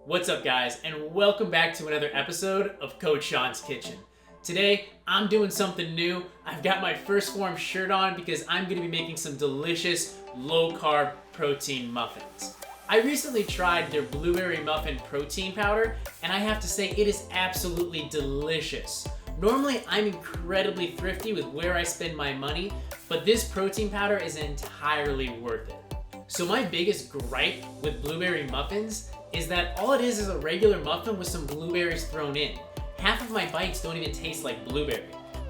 What's up, guys, and welcome back to another episode of Coach Sean's Kitchen. Today, I'm doing something new. I've got my first Phorm shirt on because I'm going to be making some delicious low-carb protein muffins. I recently tried their blueberry muffin protein powder, and I have to say it is absolutely delicious. Normally, I'm incredibly thrifty with where I spend my money, but this protein powder is entirely worth it. So my biggest gripe with blueberry muffins is that all it is a regular muffin with some blueberries thrown in. Half of my bites don't even taste like blueberry.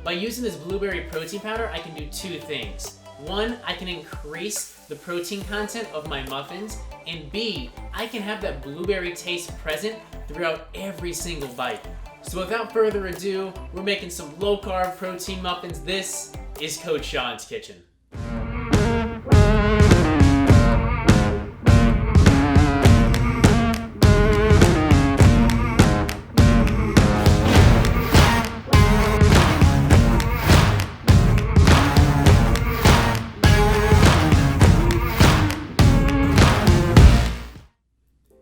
By using this blueberry protein powder, I can do two things. One, I can increase the protein content of my muffins, and B, I can have that blueberry taste present throughout every single bite. So without further ado, we're making some low-carb protein muffins. This is Coach Sean's Kitchen.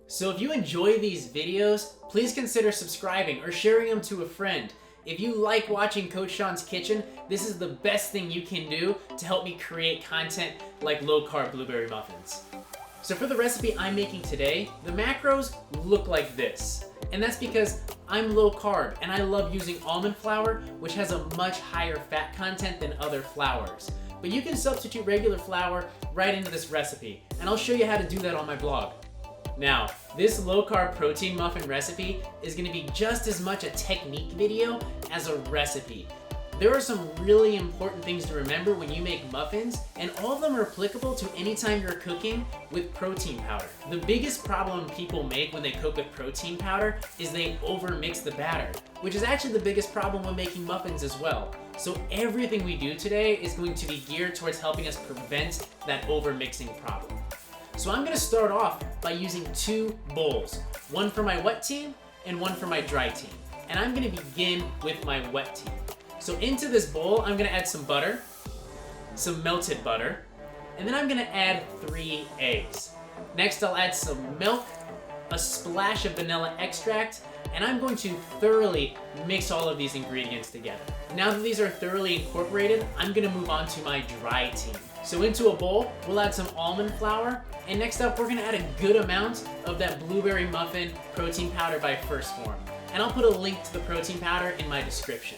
So if you enjoy these videos, please consider subscribing or sharing them to a friend. If you like watching Coach Sean's Kitchen, this is the best thing you can do to help me create content like low-carb blueberry muffins. So for the recipe I'm making today, the macros look like this. And that's because I'm low carb and I love using almond flour, which has a much higher fat content than other flours. But you can substitute regular flour right into this recipe, and I'll show you how to do that on my blog. Now, this low-carb protein muffin recipe is going to be just as much a technique video as a recipe. There are some really important things to remember when you make muffins, and all of them are applicable to any time you're cooking with protein powder. The biggest problem people make when they cook with protein powder is they overmix the batter, which is actually the biggest problem when making muffins as well. So everything we do today is going to be geared towards helping us prevent that overmixing problem. So I'm gonna start off by using two bowls, one for my wet team and one for my dry team. And I'm gonna begin with my wet team. So into this bowl, I'm gonna add some butter, some melted butter, and then I'm gonna add 3 eggs. Next, I'll add some milk, a splash of vanilla extract, and I'm going to thoroughly mix all of these ingredients together. Now that these are thoroughly incorporated, I'm gonna move on to my dry team. So into a bowl, we'll add some almond flour, and next up, we're gonna add a good amount of that blueberry muffin protein powder by Phorm. And I'll put a link to the protein powder in my description.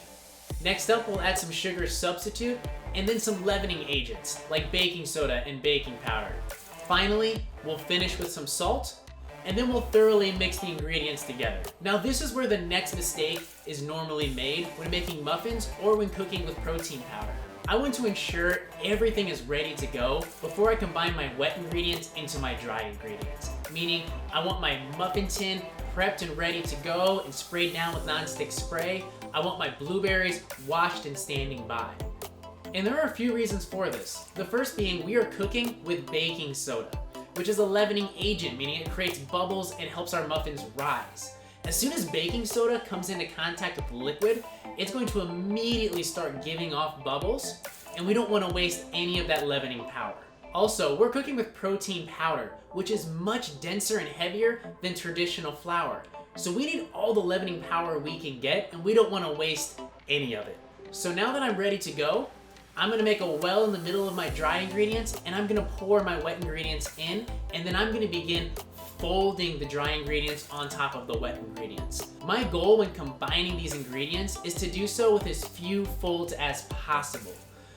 Next up, we'll add some sugar substitute, and then some leavening agents, like baking soda and baking powder. Finally, we'll finish with some salt, and then we'll thoroughly mix the ingredients together. Now this is where the next mistake is normally made when making muffins or when cooking with protein powder. I want to ensure everything is ready to go before I combine my wet ingredients into my dry ingredients. Meaning, I want my muffin tin prepped and ready to go and sprayed down with nonstick spray. I want my blueberries washed and standing by. And there are a few reasons for this. The first being we are cooking with baking soda, which is a leavening agent, meaning it creates bubbles and helps our muffins rise. As soon as baking soda comes into contact with liquid, it's going to immediately start giving off bubbles, and we don't want to waste any of that leavening power. Also, we're cooking with protein powder, which is much denser and heavier than traditional flour. So we need all the leavening power we can get, and we don't want to waste any of it. So now that I'm ready to go, I'm going to make a well in the middle of my dry ingredients, and I'm going to pour my wet ingredients in, and then I'm going to begin folding the dry ingredients on top of the wet ingredients. My goal when combining these ingredients is to do so with as few folds as possible.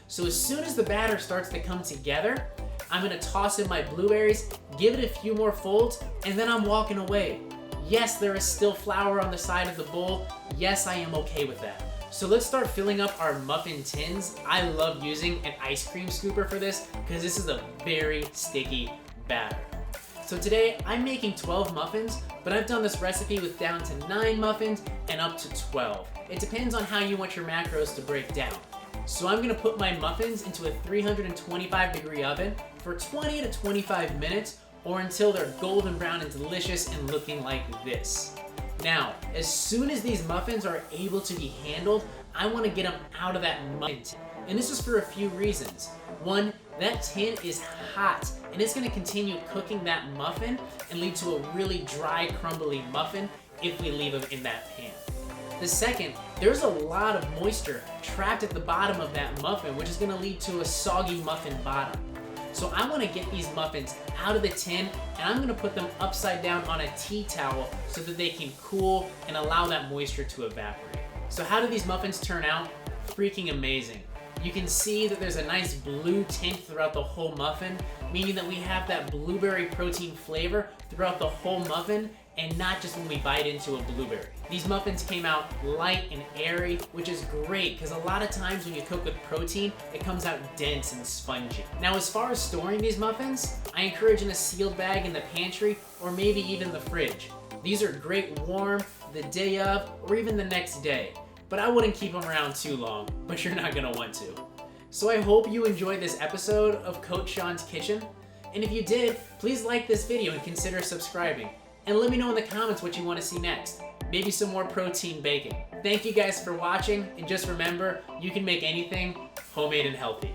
So as soon as the batter starts to come together, I'm gonna toss in my blueberries, give it a few more folds, and then I'm walking away. Yes, there is still flour on the side of the bowl. Yes, I am okay with that. So let's start filling up our muffin tins. I love using an ice cream scooper for this because this is a very sticky batter. So today I'm making 12 muffins, but I've done this recipe with down to 9 muffins and up to 12. It depends on how you want your macros to break down. So I'm gonna put my muffins into a 325-degree oven for 20 to 25 minutes or until they're golden brown and delicious and looking like this. Now, as soon as these muffins are able to be handled, I wanna get them out of that muffin tin. And this is for a few reasons. One, that tin is hot and it's gonna continue cooking that muffin and lead to a really dry, crumbly muffin if we leave them in that pan. The second, there's a lot of moisture trapped at the bottom of that muffin, which is gonna lead to a soggy muffin bottom. So I wanna get these muffins out of the tin and I'm gonna put them upside down on a tea towel so that they can cool and allow that moisture to evaporate. So how do these muffins turn out? Freaking amazing. You can see that there's a nice blue tint throughout the whole muffin, meaning that we have that blueberry protein flavor throughout the whole muffin and not just when we bite into a blueberry. These muffins came out light and airy, which is great because a lot of times when you cook with protein, it comes out dense and spongy. Now, as far as storing these muffins, I encourage in a sealed bag in the pantry or maybe even the fridge. These are great warm, the day of, or even the next day. But I wouldn't keep them around too long, but you're not gonna want to. So I hope you enjoyed this episode of Coach Sean's Kitchen. And if you did, please like this video and consider subscribing. And let me know in the comments what you want to see next. Maybe some more protein baking. Thank you guys for watching, and just remember, you can make anything homemade and healthy.